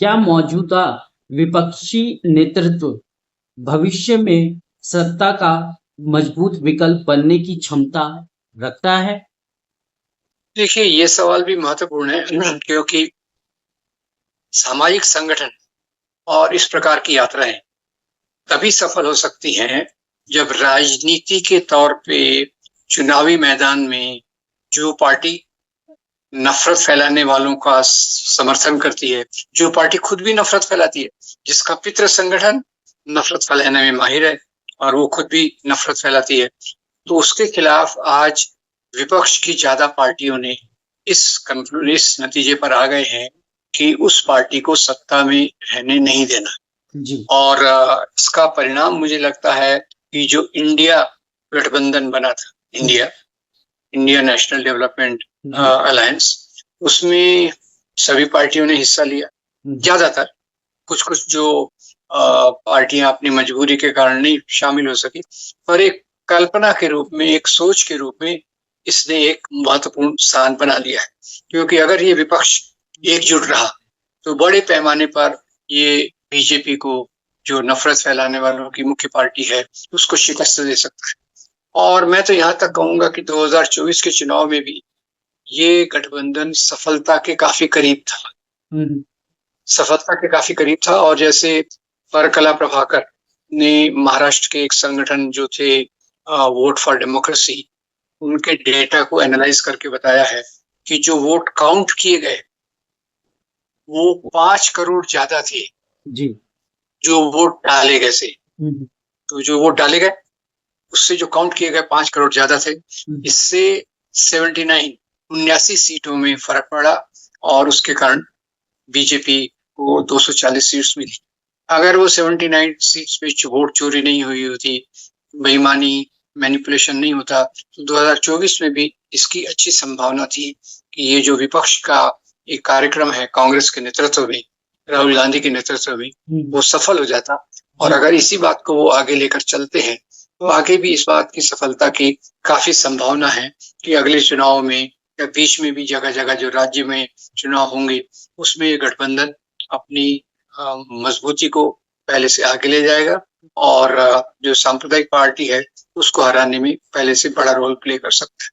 क्या मौजूदा विपक्षी नेतृत्व भविष्य में सत्ता का मजबूत विकल्प बनने की क्षमता रखता है? देखिए, ये सवाल भी महत्वपूर्ण है क्योंकि सामाजिक संगठन और इस प्रकार की यात्राएं तभी सफल हो सकती हैं जब राजनीति के तौर पे चुनावी मैदान में जो पार्टी नफरत फैलाने वालों का समर्थन करती है, जो पार्टी खुद भी नफरत फैलाती है, जिसका पितृ संगठन नफरत फैलाने में माहिर है और वो खुद भी नफरत फैलाती है, तो उसके खिलाफ आज विपक्ष की ज्यादा पार्टियों ने इस नतीजे पर आ गए हैं कि उस पार्टी को सत्ता में रहने नहीं देना। जी। और इसका परिणाम मुझे लगता है कि जो इंडिया गठबंधन बना था, इंडिया नेशनल डेवलपमेंट अलायंस, उसमें सभी पार्टियों ने हिस्सा लिया। ज्यादातर, कुछ जो पार्टियां अपनी मजबूरी के कारण नहीं शामिल हो सकी, पर एक कल्पना के रूप में, एक सोच के रूप में इसने एक महत्वपूर्ण स्थान बना लिया है। क्योंकि अगर ये विपक्ष एकजुट रहा तो बड़े पैमाने पर ये बीजेपी को, जो नफरत फैलाने वालों की मुख्य पार्टी है, उसको शिकस्त दे सकता है। और मैं तो यहाँ तक कहूंगा कि 2024 के चुनाव में भी ये गठबंधन सफलता के काफी करीब था। सफलता के काफी करीब था। और जैसे परकला प्रभाकर ने महाराष्ट्र के एक संगठन जो थे वोट फॉर डेमोक्रेसी, उनके डेटा को एनालाइज करके बताया है कि जो वोट काउंट किए गए वो 5 करोड़ ज्यादा थे जी। जो वोट डाले गए थे। तो जो वोट डाले गए उससे जो काउंट किए गए 5 करोड़ ज्यादा थे। इससे 79 सीटों में फर्क पड़ा और उसके कारण बीजेपी को 240 सीट्स मिली। अगर वो 79 सीट्स पे वोट चोरी नहीं हुई होती, बेईमानी, मैनिपुलेशन नहीं होता, तो 2024 में भी इसकी अच्छी संभावना थी कि ये जो विपक्ष का एक कार्यक्रम है कांग्रेस के नेतृत्व में, राहुल गांधी के नेतृत्व में, वो सफल हो जाता। और अगर इसी बात को वो आगे लेकर चलते हैं तो आगे भी इस बात की सफलता की काफी संभावना है कि अगले चुनाव में या बीच में भी जगह जगह जो राज्य में चुनाव होंगे उसमें ये गठबंधन अपनी मजबूती को पहले से आगे ले जाएगा और जो सांप्रदायिक पार्टी है उसको हराने में पहले से बड़ा रोल प्ले कर सकता है।